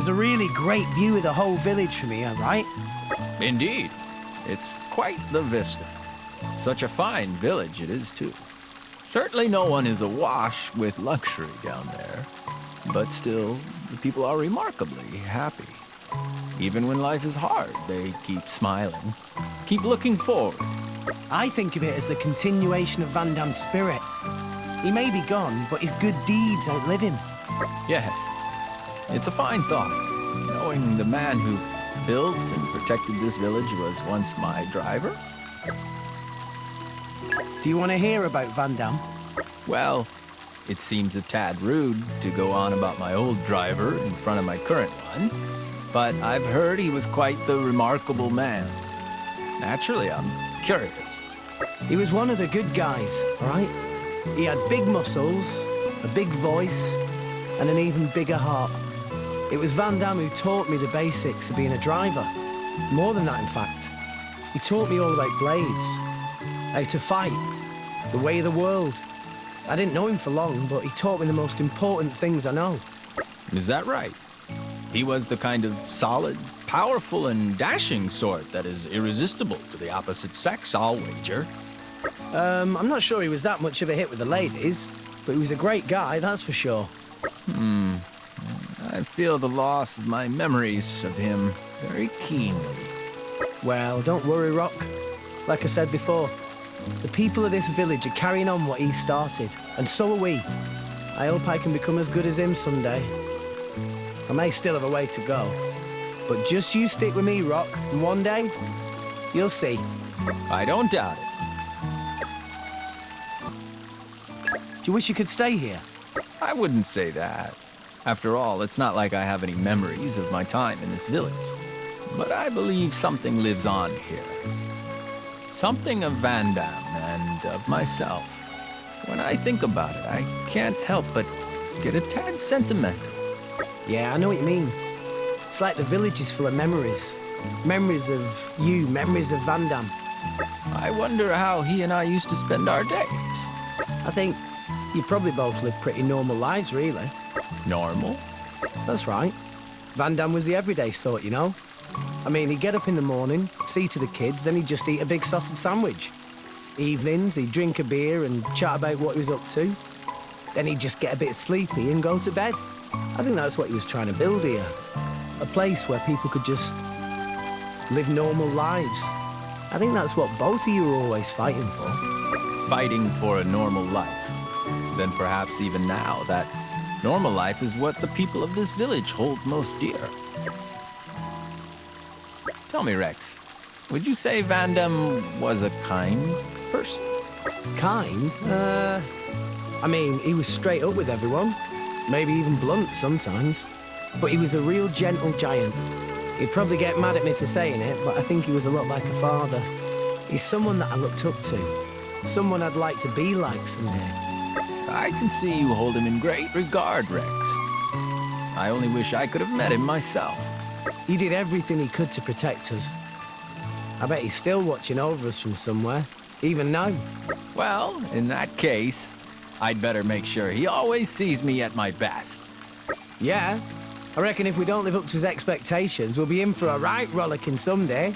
There's a really great view of the whole village from here, right? Indeed. It's quite the vista. Such a fine village it is, too. Certainly no one is awash with luxury down there. But still, the people are remarkably happy. Even when life is hard, they keep smiling, keep looking forward. I think of it as the continuation of Van Damme's spirit. He may be gone, but his good deeds outlive him. Yes, it's a fine thought, knowing the man who built and protected this village was once my driver. Do you want to hear about Van Damme? Well, it seems a tad rude to go on about my old driver in front of my current one, but I've heard he was quite the remarkable man. Naturally, I'm curious. He was one of the good guys, all right? He had big muscles, a big voice, and an even bigger heart. It was Van Damme who taught me the basics of being a driver. More than that, in fact. He taught me all about blades, how to fight, the way of the world. I didn't know him for long, but he taught me the most important things I know. Is that right? He was the kind of solid, powerful, and dashing sort that is irresistible to the opposite sex, I'll wager. I'm not sure he was that much of a hit with the ladies, but he was a great guy, that's for sure. I feel the loss of my memories of him very keenly. Well, don't worry, Rock. Like I said before, the people of this village are carrying on what he started, and so are we. I hope I can become as good as him someday. I may still have a way to go, but just you stick with me, Rock, and one day, you'll see. I don't doubt it. Do you wish you could stay here? I wouldn't say that. After all, it's not like I have any memories of my time in this village. But I believe something lives on here. Something of Van Damme and of myself. When I think about it, I can't help but get a tad sentimental. Yeah, I know what you mean. It's like the village is full of memories. Memories of you, memories of Van Damme. I wonder how he and I used to spend our days. I think you probably both live pretty normal lives, really. Normal? That's right. Van Damme was the everyday sort, you know? I mean, he'd get up in the morning, see to the kids, then he'd just eat a big sausage sandwich. Evenings, he'd drink a beer and chat about what he was up to. Then he'd just get a bit sleepy and go to bed. I think that's what he was trying to build here. A place where people could just live normal lives. I think that's what both of you are always fighting for. Fighting for a normal life. Then perhaps even now, that normal life is what the people of this village hold most dear. Tell me, Rex, would you say Van Damme was a kind person? Kind? I mean, he was straight up with everyone. Maybe even blunt sometimes. But he was a real gentle giant. He'd probably get mad at me for saying it, but I think he was a lot like a father. He's someone that I looked up to. Someone I'd like to be like someday. I can see you hold him in great regard, Rex. I only wish I could have met him myself. He did everything he could to protect us. I bet he's still watching over us from somewhere, even now. Well, in that case, I'd better make sure he always sees me at my best. Yeah, I reckon if we don't live up to his expectations, we'll be in for a right rollicking someday.